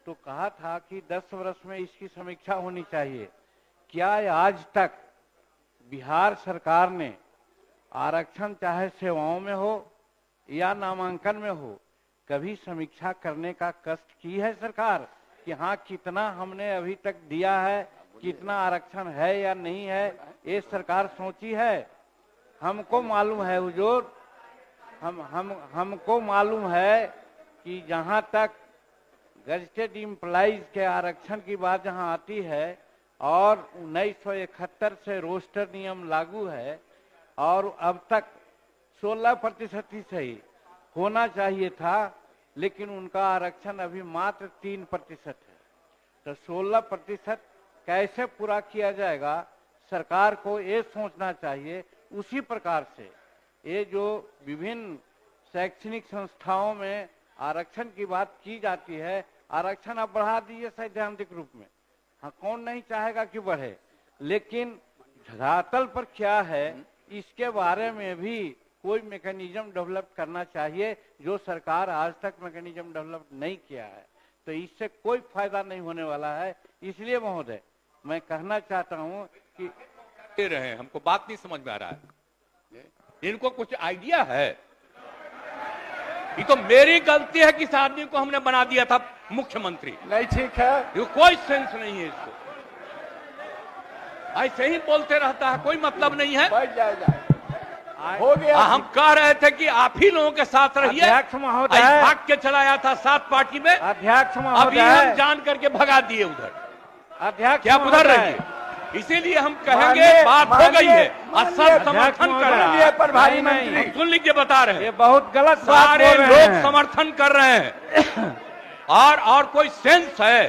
तो कहा था कि 10 वर्ष में इसकी समीक्षा होनी चाहिए। क्या आज तक बिहार सरकार ने आरक्षण चाहे सेवाओं में हो या नामांकन में हो कभी समीक्षा करने का कष्ट की है सरकार कि हाँ कितना हमने अभी तक दिया है, कितना आरक्षण है या नहीं है, ये सरकार सोची है? हमको मालूम है हुजूर, हमको मालूम है कि जहां तक गजेटेड एम्प्लॉइज के आरक्षण की बात जहां आती है और 1971 से रोस्टर नियम लागू है और अब तक 16% ही सही होना चाहिए था, लेकिन उनका आरक्षण अभी मात्र 3% है। तो 16% कैसे पूरा किया जाएगा, सरकार को ये सोचना चाहिए। उसी प्रकार से ये जो विभिन्न शैक्षणिक संस्थाओं में आरक्षण की बात की जाती है, आरक्षण आप बढ़ा दीजिए सैद्धांतिक रूप में, हाँ कौन नहीं चाहेगा कि बढ़े, लेकिन धरातल पर क्या है इसके बारे में भी कोई मैकेनिज्म डेवलप करना चाहिए, जो सरकार आज तक मैकेनिज्म डेवलप नहीं किया है। तो इससे कोई फायदा नहीं होने वाला है। इसलिए महोदय मैं कहना चाहता हूं कि दे रहे हैं, हमको बात नहीं समझ में आ रहा है, इनको कुछ आइडिया है? ये तो मेरी गलती है कि इस आदमी को हमने बना दिया था मुख्यमंत्री। नहीं ठीक है, ये कोई सेंस नहीं है इसको, ऐसे ही बोलते रहता है, कोई मतलब नहीं है। बैठ जाएगा, हो गया। हम कह रहे थे कि आप ही लोगों के साथ रहिए। अध्यक्ष महोदय भाग के चला आया था 7 पार्टी में, अध्यक्ष अभी महोदय हम जान करके भगा दिए उधर। अध्यक्ष क्या उधर रहिए, इसीलिए हम कहेंगे बात हो गई है और सब समर्थन कर रहे हैं। प्रभारी मंत्री सुन लीजिए, बता रहे हैं, ये बहुत गलत बात सारे बोल रहे लोग हैं। समर्थन कर रहे हैं और कोई सेंस है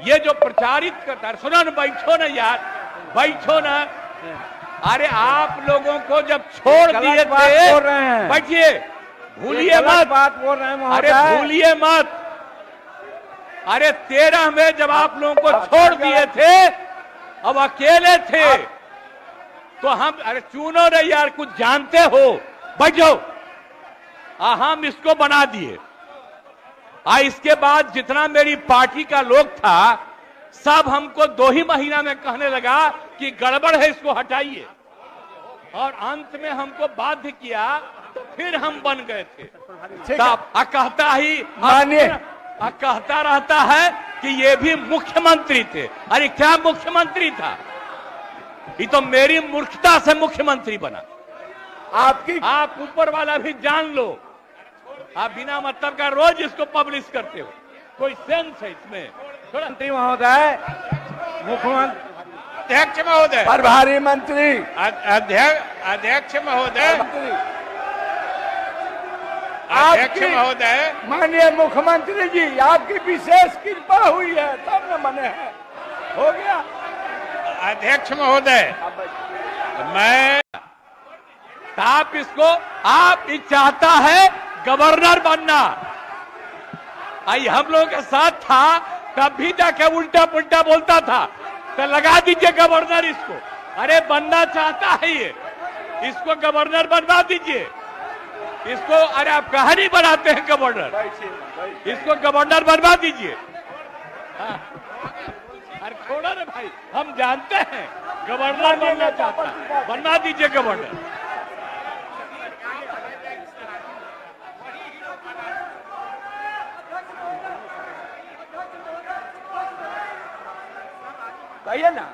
ये जो प्रचारित करता है? सुनो ना, बैठो ना यार, बैठो ना। अरे आप लोगों को जब छोड़ दिए थे, बैठिए, भूलिए मत, बात बोल रहे हैं अरे भूलिए मत। अरे 13 में जब आप लोगों को छोड़ दिए थे, अब अकेले थे, तो हम, अरे चुनो रे यार, कुछ जानते हो, बैठ जाओ। हम इसको बना दिए। इसके बाद जितना मेरी पार्टी का लोग था, सब हमको 2 ही महीना में कहने लगा कि गड़बड़ है, इसको हटाइए, और अंत में हमको बाध्य किया, तो फिर हम बन गए थे। कहता रहता है कि ये भी मुख्यमंत्री थे। अरे क्या मुख्यमंत्री था? ये तो मेरी मूर्खता से मुख्यमंत्री बना। आप ऊपर वाला भी जान लो, आप बिना मतलब का रोज इसको पब्लिश करते हो, कोई सेंस है इसमें? मंत्री महोदय, मुख्यमंत्री, अध्यक्ष महोदय, प्रभारी मंत्री, अध्यक्ष महोदय, अध्यक्ष महोदय, माननीय मुख्यमंत्री जी, आपकी विशेष कृपा हुई है तब न बने हैं, हो गया। अध्यक्ष महोदय, मैं आप इसको, आप चाहता है गवर्नर बनना, हम लोगों के साथ था, तब भी जाके उल्टा पुल्टा बोलता था, तो लगा दीजिए गवर्नर इसको। अरे बनना चाहता है ये, इसको गवर्नर बनवा दीजिए इसको। अरे आप कहा नहीं बनाते हैं गवर्नर, इसको गवर्नर बनवा दीजिए। अरे छोड़ो ना भाई, हम जानते हैं गवर्नर बनना चाहता है, बनवा दीजिए गवर्नर। कहिए ना।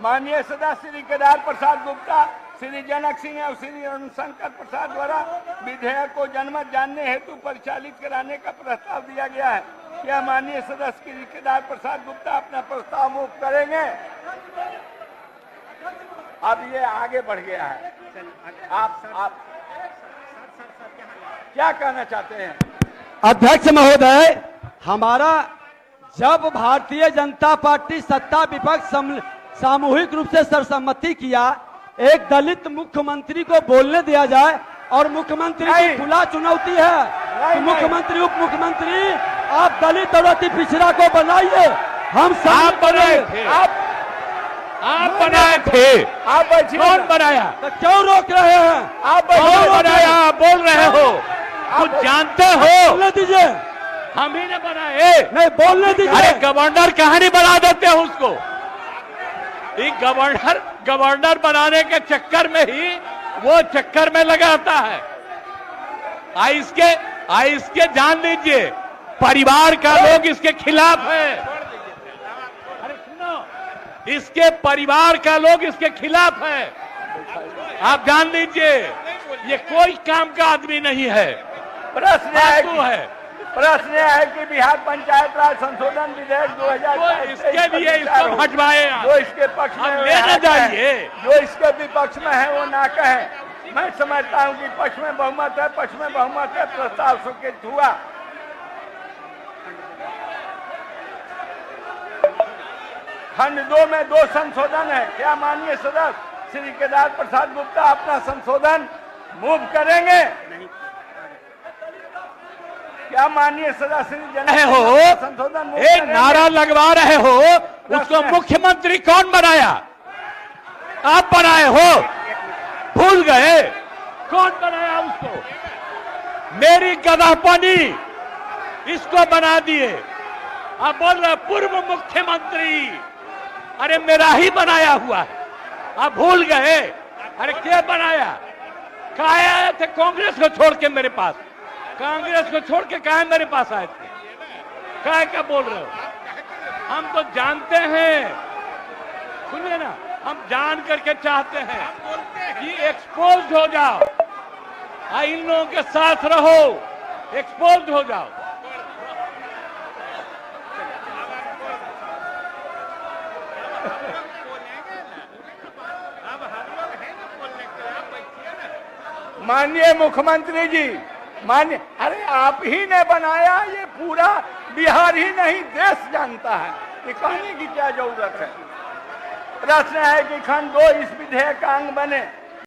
माननीय सदस्य श्री केदार प्रसाद गुप्ता, श्री जनक सिंह और श्री अरुणशंकर प्रसाद द्वारा विधेयक को जनमत जानने हेतु परिचालित कराने का प्रस्ताव दिया गया है। क्या माननीय सदस्य श्री केदार प्रसाद गुप्ता अपना प्रस्ताव मुक्त करेंगे? अब ये आगे बढ़ गया है, आप क्या कहना चाहते हैं? अध्यक्ष महोदय, हमारा जब भारतीय जनता पार्टी सत्ता विपक्ष सामूहिक रूप से सर्वसम्मति किया, एक दलित मुख्यमंत्री को बोलने दिया जाए, और मुख्यमंत्री की खुला चुनौती है कि मुख्यमंत्री उप मुख्यमंत्री आप दलित और अति पिछड़ा को बनाइए। हम सब बनाए थे, आप बनाए थे, आप कौन बनाया? तो क्यों रोक रहे हैं? आप कौन बनाया? बोल रहे हो कुछ जानते हो? बोलने दीजिए। हम ही ने बनाए। नहीं, बोलने अरे दीजिए। गवर्नर कहाँ नहीं बना देते हैं उसको? ये गवर्नर बनाने के चक्कर में ही वो चक्कर में लगाता है। इसके जान लीजिए, परिवार का लोग इसके खिलाफ है। अरे सुनो, इसके परिवार का लोग इसके खिलाफ है। आप जान लीजिए, ये कोई काम का आदमी नहीं है। प्रश्न है कि बिहार पंचायत राज संशोधन विधेयक 2000 इसके लिए इसको हटवाए आप। जो इसके पक्ष में हम ले न जाइए। जो इसके विपक्ष में है वो ना कहे। मैं समझता हूँ कि पक्ष में बहुमत है, पक्ष में बहुमत है, प्रस्ताव स्वीकृत हुआ। खंड 2 में 2 संशोधन है। क्या माननीय सदस्य श्री केदार प्रसाद गुप्ता अपना संशोधन मूव करेंगे? क्या माननीय सदस्य रहे हो? संशोधन एक नारा लगवा रहे हो, उसको मुख्यमंत्री कौन बनाया? आप बनाए हो? भूल गए कौन बनाया उसको? मेरी गदापनी इसको बना दिए। आप बोल रहे पूर्व मुख्यमंत्री। अरे मेरा ही बनाया हुआ है, आप भूल गए? अरे क्या बनाया? कहा आए थे कांग्रेस को छोड़ के मेरे पास? कांग्रेस को छोड़ के कहा मेरे पास आए थे? कहा क्या बोल रहे हो? हम तो जानते हैं, सुनिए ना, हम जान करके चाहते हैं कि एक्सपोज हो जाओ, इन लोगों के साथ रहो, एक्सपोज हो जाओ। माननीय मुख्यमंत्री जी, माननीय, अरे आप ही ने बनाया, ये पूरा बिहार ही नहीं देश जानता है, ये कहने की क्या जरूरत है? प्रश्न है कि खंड 2 इस विधेयक का अंग बने।